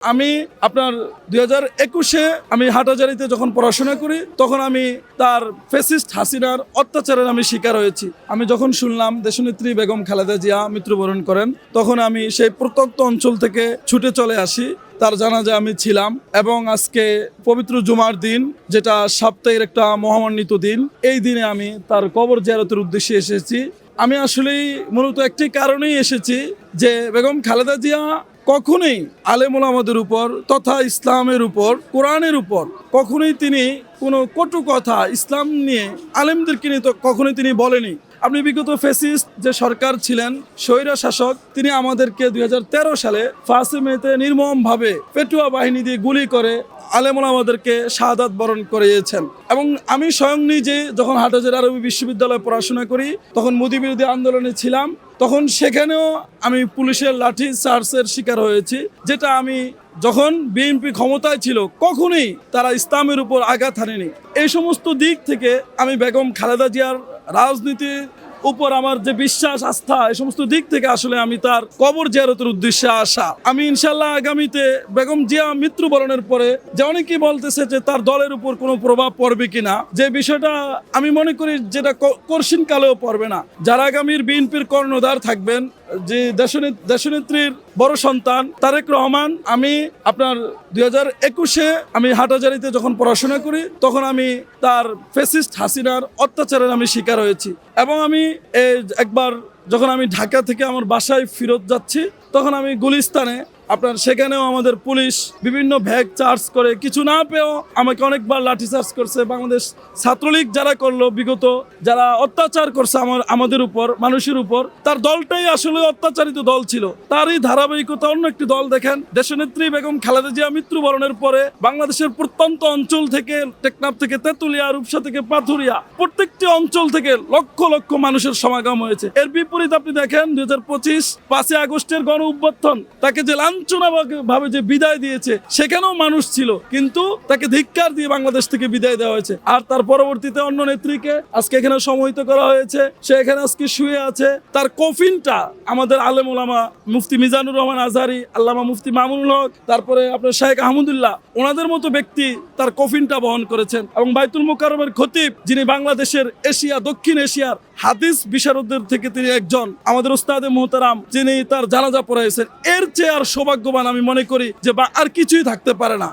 আমি আপনার 2021-এ আমি হাটাজারিতে যখন পড়াশোনা করি তখন আমি তার ফ্যাসিস্ট হাসিনার অত্যাচারের আমি শিকার হয়েছি। আমি যখন শুনলাম দেশনেত্রী বেগম খালেদা জিয়া মৃত্যুবরণ করেন তখন আমি সেই প্রত্যন্ত অঞ্চল থেকে ছুটে চলে আসি। তার জানাজা আমি ছিলাম এবং আজকে পবিত্র জুমার দিন, যেটা সপ্তাহের একটা মহামান্বিত দিন, এই দিনে আমি তার কবর জিয়ারতের উদ্দেশ্যে এসেছি। আমি আসলেই মূলত একটি কারণেই এসেছি যে বেগম খালেদা জিয়া কখনোই আলেম ওলামাদের উপর তথা ইসলামের উপর, কোরআনের উপর কখনোই তিনি কোনো কটু কথা ইসলাম নিয়ে, আলেমদেরকে নিয়ে তো কখনোই তিনি বলেনি। আপনি বিগত ফ্যাসিস্ট যে সরকার ছিলেন, স্বৈরা শাসক, তিনি আমাদেরকে 2013 সালে 5 মেতে নির্মমভাবে পেটুয়া বাহিনী দিয়ে গুলি করে আলেম ওলামাদেরকে শাহাদাত বরণ করিয়েছেন। এবং আমি স্বয়ং নিজে যখন হাটহাজারী আরবি বিশ্ববিদ্যালয়ে পড়াশোনা করি তখন মোদি বিরোধী আন্দোলনে ছিলাম, তখন সেখানেও আমি পুলিশের লাঠি চার্জের শিকার হয়েছি, যেটা আমি যখন বিএনপি ক্ষমতায় ছিল কখনোই তারা ইসলামের উপর আঘাত হানেনি। এই সমস্ত দিক থেকে আমি বেগম খালেদা জিয়ার রাজনীতির উপর আমার যে বিশ্বাস, আস্থা, এই সমস্ত দিক থেকে আসলে আমি তার কবর জিয়ারতের উদ্দেশ্যে আসা। আমি ইনশাল্লাহ আগামীতে বেগম জিয়া মৃত্যুবরণের পরে যে অনেকেই বলতেছে যে তার দলের উপর কোনো প্রভাব পড়বে কিনা, যে বিষয়টা আমি মনে করি যেটা কর্ষণ কালেও পড়বে না। যারা আগামীর বিএনপির কর্ণধার থাকবেন, যে দেশনেত্রীর বড় সন্তান তারেক রহমান, আমি আপনার 2021-এ আমি হাটাজারিতে যখন পড়াশোনা করি তখন আমি তার ফ্যাসিস্ট হাসিনার অত্যাচারের আমি শিকার হয়েছি। এবং আমি একবার যখন আমি ঢাকা থেকে আমার বাসায় ফেরত যাচ্ছি তখন আমি গুলিস্তানে আপনার সেখানেও আমাদের পুলিশ বিভিন্ন ভ্যাগ চার্জ করে, কিছু না পেয়েও আমাকে অনেকবার লাঠি চার্জ করছে। বাংলাদেশ ছাত্রলীগ যারা করলো, বিগত যারা অত্যাচার করছে আমাদের উপর, মানুষের উপর, তার দলটাই আসলে অত্যাচারিত দল ছিল। তারই ধারাবাহিকতা অন্য একটি দল দেখেন, দেশনেত্রী বেগম খালেদা জিয়া মৃত্যুবরণের পরে বাংলাদেশের প্রত্যন্ত অঞ্চল থেকে, টেকনাফ থেকে তেতুলিয়া, রূপসা থেকে পাথুরিয়া, প্রত্যেকটি অঞ্চল থেকে লক্ষ লক্ষ মানুষের সমাগম হয়েছে। এর বিপরীত আপনি দেখেন 2025 5 আগস্টের গণ অভ্যুত্থান, তাকে যে ভাবে যে বিদায় দিয়েছে সেখানেও মানুষ ছিল, কিন্তু তাকে ধিক্কার দিয়ে বাংলাদেশ থেকে বিদায় দেওয়া হয়েছে। আর তার পরবর্তীতে অন্য নেত্রীকে আজকে এখানে সমাহিত করা হয়েছে, সে এখানে আজকে শুয়ে আছে। তার কফিনটা আমাদের আলেম ওলামা মুফতি মিজানুর রহমান আজহারি, আল্লামা মুফতি মামুনুল হক, তারপরে আপনার শেখ আহমদুল্লাহ, ওনাদের মতো ব্যক্তি তার কফিনটা বহন করেছেন। এবং বাইতুল মুকাররমের খতিব, যিনি বাংলাদেশের এশিয়া, দক্ষিণ এশিয়ার হাদিস বিশারদদের থেকে তিনি একজন, আমাদের উস্তাদে মুহতারাম, যিনি তার জানাজা পড়াইছেন, এর চেয়ে আর সৌভাগ্যবান আমি মনে করি যে আর কিছুই থাকতে পারে না।